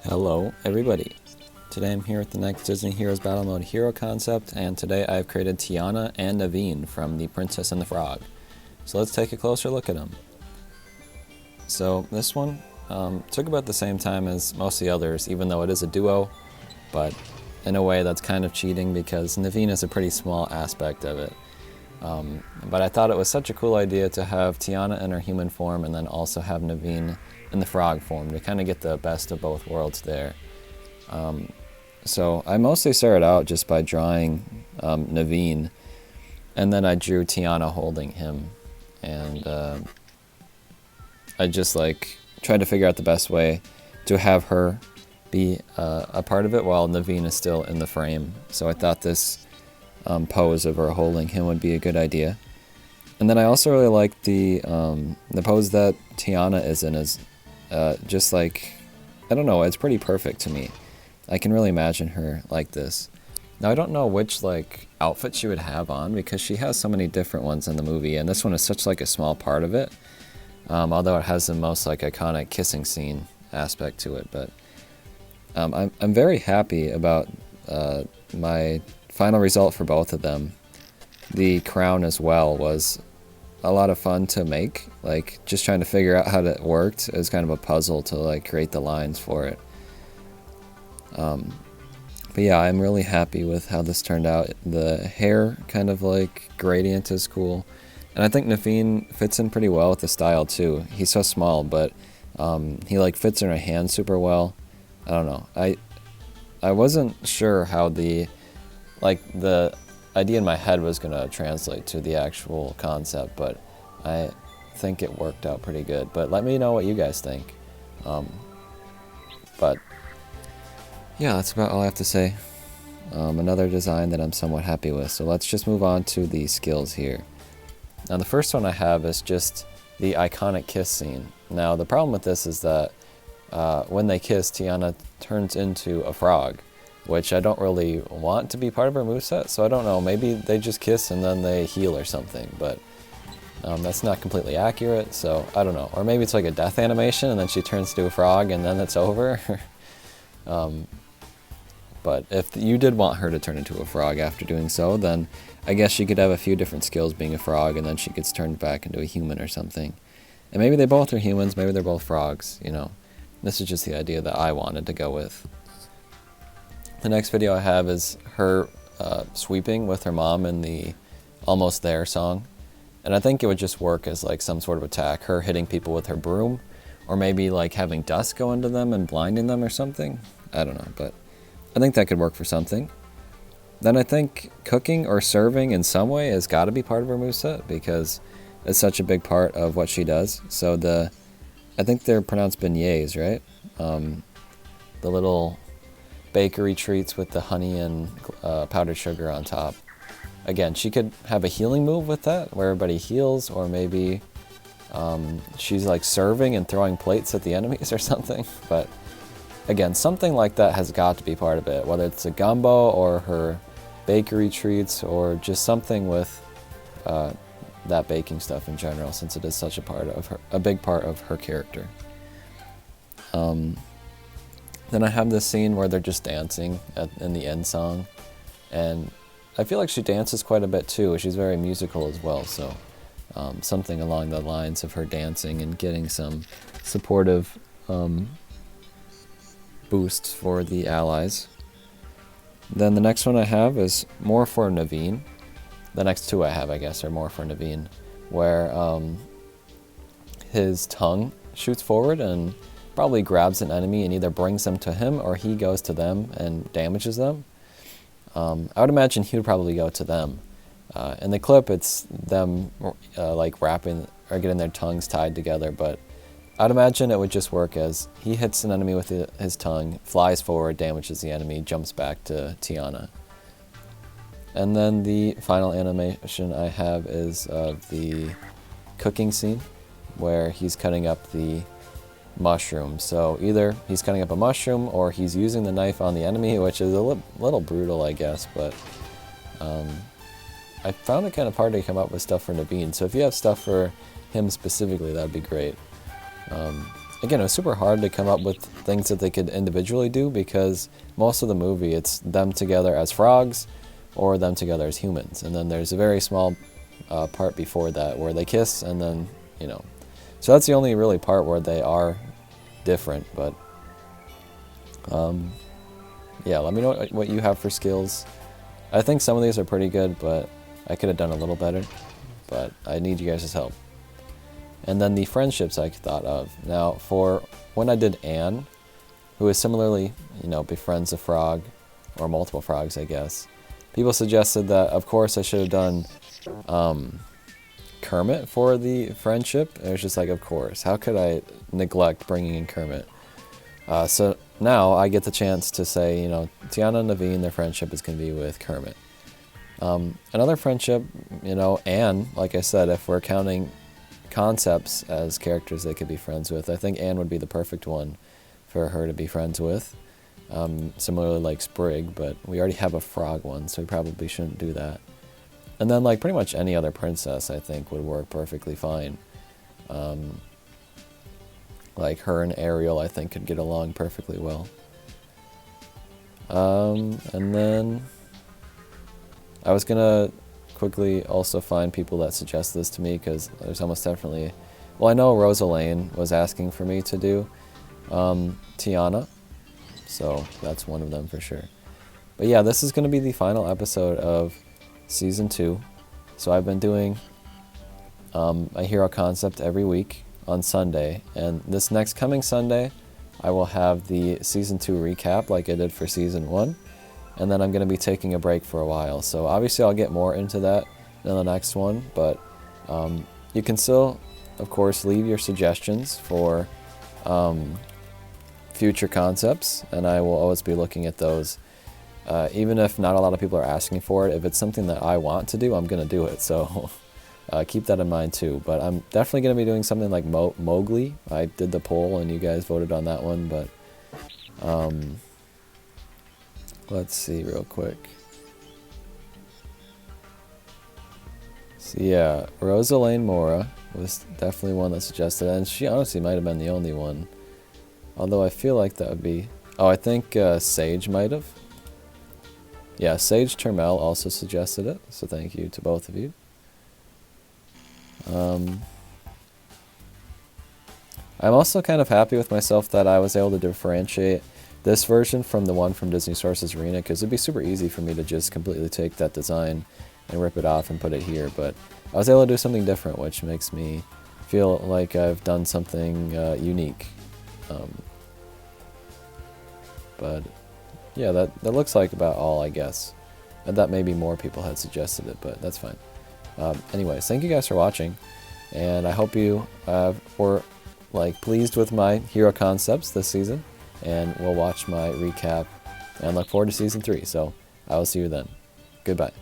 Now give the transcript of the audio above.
Hello everybody! Today I'm here with the next Disney Heroes Battle Mode hero concept, and today I've created Tiana and NAVEEN from The Princess and the Frog. So let's take a closer look at them. So this one took about the same time as most of the others, even though it is a duo, but in a way that's kind of cheating because NAVEEN is a pretty small aspect of it. But I thought it was such a cool idea to have Tiana in her human form and then also have NAVEEN in the frog form to kind of get the best of both worlds there. So I mostly started out just by drawing NAVEEN, and then I drew Tiana holding him, and I just tried to figure out the best way to have her be a part of it while NAVEEN is still in the frame. So I thought this pose of her holding him would be a good idea. And then I also really like the pose that Tiana is in is just like, I don't know, it's pretty perfect to me. I can really imagine her like this. Now I don't know which outfit she would have on because she has so many different ones in the movie, and this one is such a small part of it. Although it has the most iconic kissing scene aspect to it, but I'm very happy about my final result for both of them. The crown as well was a lot of fun to make, just trying to figure out how it worked. It was kind of a puzzle to create the lines for it. But yeah, I'm really happy with how this turned out. The hair kind of gradient is cool, and I think NAVEEN fits in pretty well with the style too. He's so small, but he fits in her hand super well. I don't know. I wasn't sure how the idea in my head was going to translate to the actual concept, but I think it worked out pretty good. But let me know what you guys think. But yeah, that's about all I have to say. Another design that I'm somewhat happy with. So let's just move on to the skills here. Now the first one I have is just the iconic kiss scene. Now the problem with this is that when they kiss, Tiana turns into a frog, which I don't really want to be part of her moveset, so I don't know, maybe they just kiss and then they heal or something, but that's not completely accurate, so I don't know. Or maybe it's like a death animation and then she turns into a frog and then it's over. But if you did want her to turn into a frog after doing so, then I guess she could have a few different skills being a frog, and then she gets turned back into a human or something. And maybe they both are humans, maybe they're both frogs, you know. This is just the idea that I wanted to go with. The next video I have is her sweeping with her mom in the Almost There song. And I think it would just work as some sort of attack, her hitting people with her broom, or maybe having dust go into them and blinding them or something. I don't know, but I think that could work for something. Then I think cooking or serving in some way has got to be part of her moveset because it's such a big part of what she does. So I think they're pronounced beignets, right? The little bakery treats with the honey and powdered sugar on top. Again, she could have a healing move with that where everybody heals, or maybe she's serving and throwing plates at the enemies or something. But again, something like that has got to be part of it, whether it's a gumbo or her bakery treats or just something with that baking stuff in general, since it is such a big part of her character. Then I have this scene where they're just dancing in the end song, and I feel like she dances quite a bit too. She's very musical as well, so something along the lines of her dancing and getting some supportive boosts for the allies. Then the next one I have is more for NAVEEN. The next two I have, I guess, are more for NAVEEN, where his tongue shoots forward and probably grabs an enemy and either brings them to him or he goes to them and damages them. I would imagine he would probably go to them. In the clip, it's them wrapping or getting their tongues tied together, but I'd imagine it would just work as he hits an enemy with his tongue, flies forward, damages the enemy, jumps back to Tiana. And then the final animation I have is of the cooking scene, where he's cutting up the mushroom. So either he's cutting up a mushroom or he's using the knife on the enemy, which is a little brutal, I guess, but I found it kind of hard to come up with stuff for NAVEEN. So if you have stuff for him specifically, that'd be great. again, it was super hard to come up with things that they could individually do because most of the movie it's them together as frogs or them together as humans. And then there's a very small part before that where they kiss and then, you know. So that's the only really part where they are different. But yeah, let me know what you have for skills. I think some of these are pretty good, but I could have done a little better. But I need you guys' help. And then the friendships I thought of. Now, for when I did Anne, who is similarly, you know, befriends a frog, or multiple frogs, I guess, people suggested that, of course, I should have done Kermit for the friendship. It was just like, of course, how could I neglect bringing in Kermit? So now I get the chance to say, you know, Tiana and NAVEEN, their friendship is going to be with Kermit. Another friendship, you know, Anne, like I said, if we're counting concepts as characters they could be friends with, I think Anne would be the perfect one for her to be friends with. Similarly like Sprig, but we already have a frog one, so we probably shouldn't do that. And then like pretty much any other princess I think would work perfectly fine. Like her and Ariel I think could get along perfectly well. And then I was gonna quickly also find people that suggest this to me because there's almost definitely, well, I know Rosalane was asking for me to do Tiana, so that's one of them for sure. But yeah, this is going to be the final episode of Season 2. So I've been doing a hero concept every week on Sunday, and this next coming Sunday I will have the Season 2 recap like I did for Season 1. And then I'm going to be taking a break for a while. So obviously I'll get more into that in the next one. But you can still, of course, leave your suggestions for future concepts. And I will always be looking at those. Even if not a lot of people are asking for it, if it's something that I want to do, I'm going to do it. So keep that in mind too. But I'm definitely going to be doing something like Mowgli. I did the poll and you guys voted on that one. But let's see real quick. So yeah, Rosalane Mora was definitely one that suggested it, and she honestly might have been the only one. Although I feel like that would be... Oh, I think Sage might have. Yeah, Sage Termel also suggested it, so thank you to both of you. I'm also kind of happy with myself that I was able to differentiate this version from the one from Disney Sources Arena, because it'd be super easy for me to just completely take that design and rip it off and put it here, but I was able to do something different, which makes me feel like I've done something unique. But yeah, that looks like about all, I guess. And that maybe more people had suggested it, but that's fine. Anyways, thank you guys for watching, and I hope you were like pleased with my hero concepts this season. And we'll watch my recap and look forward to Season 3. So I will see you then. Goodbye.